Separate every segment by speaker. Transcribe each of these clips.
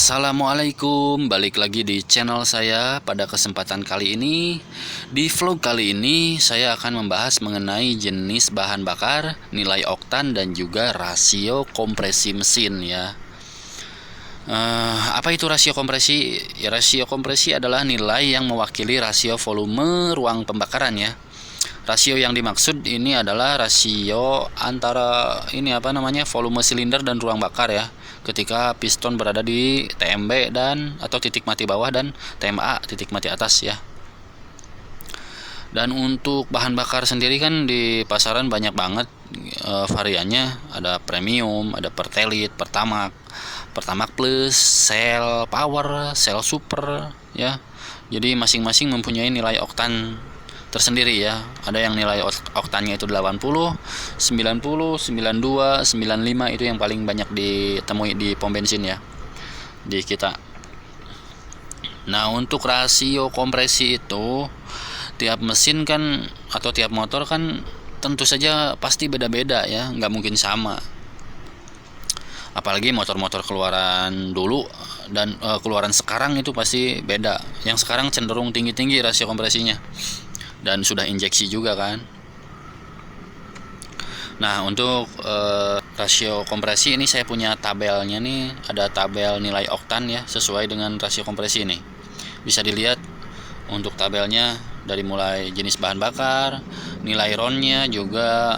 Speaker 1: Assalamualaikum, balik lagi di channel saya. Pada kesempatan kali ini, di vlog kali ini saya akan membahas mengenai jenis bahan bakar, nilai oktan dan juga rasio kompresi mesin ya. Apa itu rasio kompresi? Ya, rasio kompresi adalah nilai yang mewakili rasio volume ruang pembakaran ya. Rasio yang dimaksud ini adalah rasio antara volume silinder dan ruang bakar ya. Ketika piston berada di TMB dan atau titik mati bawah dan TMA titik mati atas ya. Dan untuk bahan bakar sendiri kan di pasaran banyak banget variannya. Ada premium, ada pertalite, pertamax plus, cell power, cell super ya. Jadi masing-masing mempunyai nilai oktan tersendiri ya. Ada yang nilai oktannya itu 80, 90, 92, 95 itu yang paling banyak ditemui di pom bensin ya di kita. Nah, untuk rasio kompresi itu tiap mesin kan atau tiap motor kan tentu saja pasti beda-beda ya, nggak mungkin sama. Apalagi motor-motor keluaran dulu dan keluaran sekarang itu pasti beda. Yang sekarang cenderung tinggi-tinggi rasio kompresinya. Dan sudah injeksi juga kan. Nah, untuk rasio kompresi ini saya punya tabelnya nih. Ada tabel nilai oktan ya sesuai dengan rasio kompresi ini. Bisa dilihat untuk tabelnya dari mulai jenis bahan bakar, nilai RON-nya juga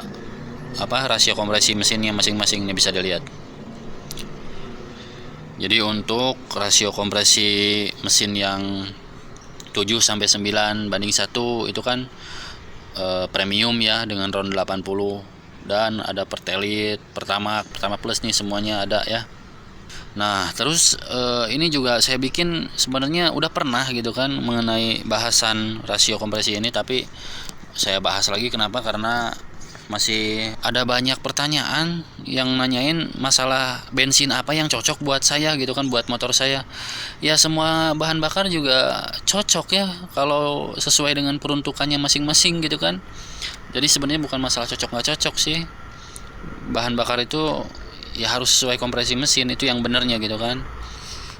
Speaker 1: rasio kompresi mesinnya masing-masing ini bisa dilihat. Jadi untuk rasio kompresi mesin yang 7 sampai 9 banding 1 itu kan premium ya dengan RON 80 dan ada pertalite, pertamax plus nih semuanya ada ya. Nah, terus ini juga saya bikin sebenarnya udah pernah gitu kan mengenai bahasan rasio kompresi ini, tapi saya bahas lagi kenapa? Karena masih ada banyak pertanyaan yang nanyain masalah bensin apa yang cocok buat saya gitu kan, buat motor saya. Ya semua bahan bakar juga cocok ya kalau sesuai dengan peruntukannya masing-masing gitu kan. Jadi sebenarnya bukan masalah cocok nggak cocok sih. Bahan bakar itu ya harus sesuai kompresi mesin, itu yang benernya gitu kan.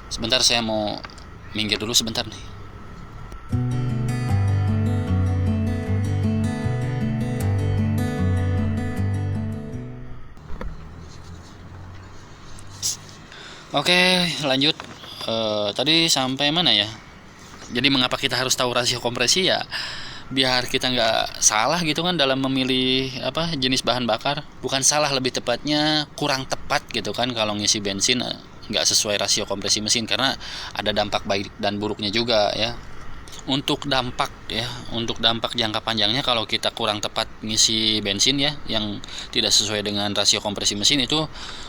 Speaker 1: Sebentar, saya mau minggir dulu sebentar nih. Oke, lanjut. Tadi sampai mana ya? Jadi mengapa kita harus tahu rasio kompresi ya? Biar kita nggak salah gitu kan dalam memilih jenis bahan bakar. Bukan salah, lebih tepatnya kurang tepat gitu kan kalau ngisi bensin nggak sesuai rasio kompresi mesin, karena ada dampak baik dan buruknya juga ya. Untuk dampak jangka panjangnya kalau kita kurang tepat ngisi bensin ya yang tidak sesuai dengan rasio kompresi mesin, itu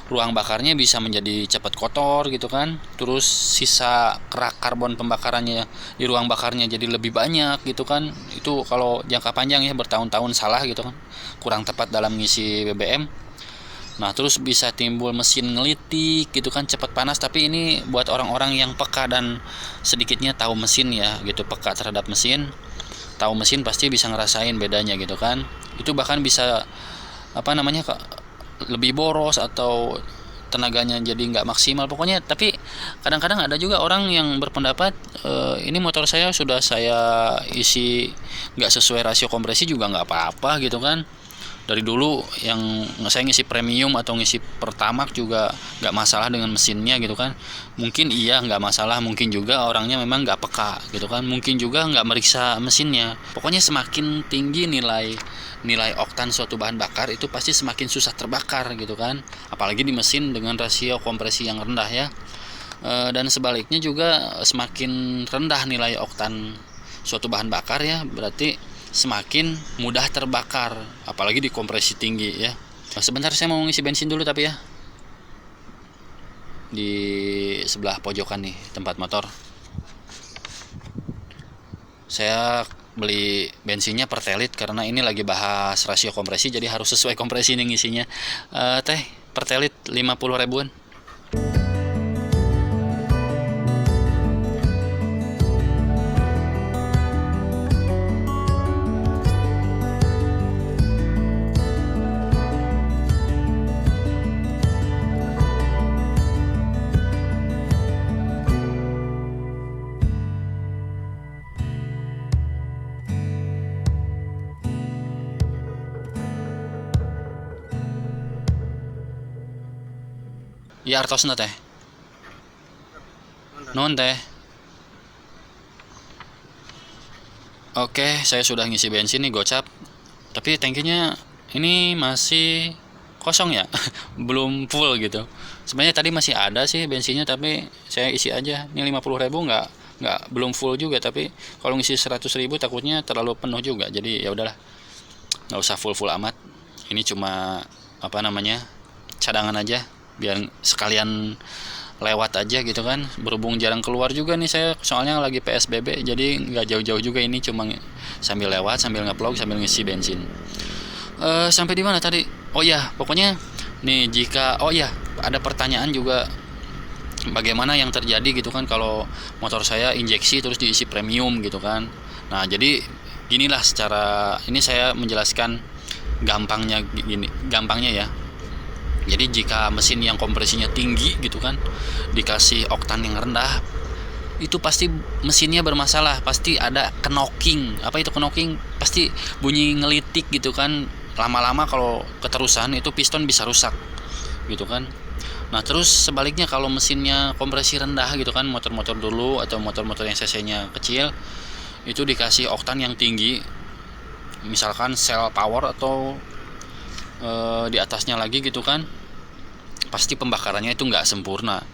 Speaker 1: ruang bakarnya bisa menjadi cepat kotor gitu kan. Terus sisa kerak karbon pembakarannya di ruang bakarnya jadi lebih banyak gitu kan. Itu kalau jangka panjang ya, bertahun-tahun salah gitu kan, kurang tepat dalam ngisi BBM. Nah, terus bisa timbul mesin ngelitik gitu kan, cepat panas. Tapi ini buat orang-orang yang peka dan sedikitnya tahu mesin ya gitu, peka terhadap mesin, tahu mesin pasti bisa ngerasain bedanya gitu kan. Itu bahkan bisa lebih boros atau tenaganya jadi nggak maksimal pokoknya. Tapi kadang-kadang ada juga orang yang berpendapat ini motor saya sudah saya isi nggak sesuai rasio kompresi juga nggak apa-apa gitu kan. Dari dulu yang saya ngisi premium atau ngisi pertamax juga nggak masalah dengan mesinnya gitu kan. Mungkin iya nggak masalah, mungkin juga orangnya memang nggak peka gitu kan, mungkin juga nggak meriksa mesinnya. Pokoknya semakin tinggi nilai oktan suatu bahan bakar itu pasti semakin susah terbakar gitu kan, apalagi di mesin dengan rasio kompresi yang rendah ya. Dan sebaliknya juga semakin rendah nilai oktan suatu bahan bakar ya, berarti semakin mudah terbakar, apalagi di kompresi tinggi ya. Sebentar, saya mau ngisi bensin dulu tapi ya. Di sebelah pojokan nih tempat motor. Saya beli bensinnya pertalite karena ini lagi bahas rasio kompresi, jadi harus sesuai kompresi nih ngisinya. Teh pertalite 50 ribuan. Ya artosna teh. Non teh. Oke, saya sudah ngisi bensin nih gocap. Tapi tangkinya ini masih kosong ya. Belum full gitu. Sebenarnya tadi masih ada sih bensinnya tapi saya isi aja. Ini 50.000 nggak belum full juga tapi kalau ngisi 100.000 takutnya terlalu penuh juga. Jadi ya udahlah. Nggak usah full amat. Ini cuma apa namanya? Cadangan aja biar sekalian lewat aja gitu kan, berhubung jarang keluar juga nih saya soalnya lagi PSBB jadi nggak jauh-jauh juga, ini cuma sambil lewat sambil nge-vlog sambil ngisi bensin. Sampai di mana tadi? Oh ya pokoknya nih, jika oh ya ada pertanyaan juga bagaimana yang terjadi gitu kan kalau motor saya injeksi terus diisi premium gitu kan. Nah jadi ginilah, secara ini saya menjelaskan gampangnya ya. Jadi jika mesin yang kompresinya tinggi gitu kan dikasih oktan yang rendah, itu pasti mesinnya bermasalah, pasti ada knocking. Apa itu knocking? Pasti bunyi ngelitik gitu kan. Lama-lama kalau keterusan itu piston bisa rusak gitu kan. Nah terus sebaliknya kalau mesinnya kompresi rendah gitu kan, motor-motor dulu atau motor-motor yang cc-nya kecil itu dikasih oktan yang tinggi, misalkan cell power atau di atasnya lagi gitu kan, pasti pembakarannya itu nggak sempurna.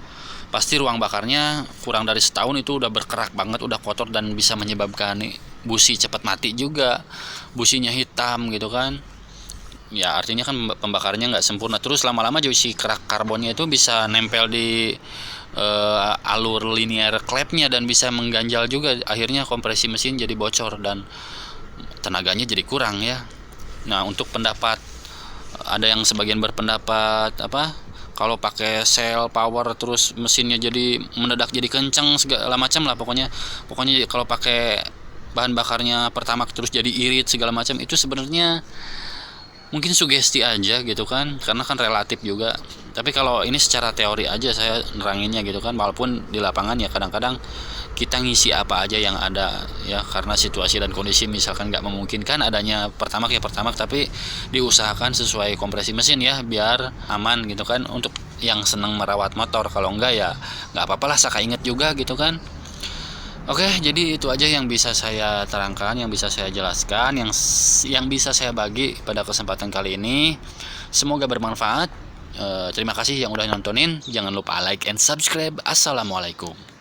Speaker 1: Pasti ruang bakarnya kurang dari setahun itu udah berkerak banget, udah kotor dan bisa menyebabkan busi cepat mati juga, businya hitam gitu kan. Ya artinya kan pembakarannya nggak sempurna. Terus lama-lama juga si kerak karbonnya itu bisa nempel di alur linear klepnya dan bisa mengganjal juga, akhirnya kompresi mesin jadi bocor dan tenaganya jadi kurang ya. Nah untuk pendapat, ada yang sebagian berpendapat apa, kalau pakai cell power terus mesinnya jadi mendadak jadi kenceng segala macam lah, pokoknya kalau pakai bahan bakarnya pertama terus jadi irit segala macam, itu sebenarnya mungkin sugesti aja gitu kan, karena kan relatif juga. Tapi kalau ini secara teori aja saya neranginnya gitu kan, walaupun di lapangan ya kadang-kadang kita ngisi apa aja yang ada ya, karena situasi dan kondisi misalkan nggak memungkinkan adanya pertamax ya pertamax, tapi diusahakan sesuai kompresi mesin ya biar aman gitu kan untuk yang seneng merawat motor. Kalau enggak ya nggak apa-apa lah, saka inget juga gitu kan. Oke, jadi itu aja yang bisa saya terangkan, yang bisa saya jelaskan, yang bisa saya bagi pada kesempatan kali ini. Semoga bermanfaat. Terima kasih yang udah nontonin. Jangan lupa like and subscribe. Assalamualaikum.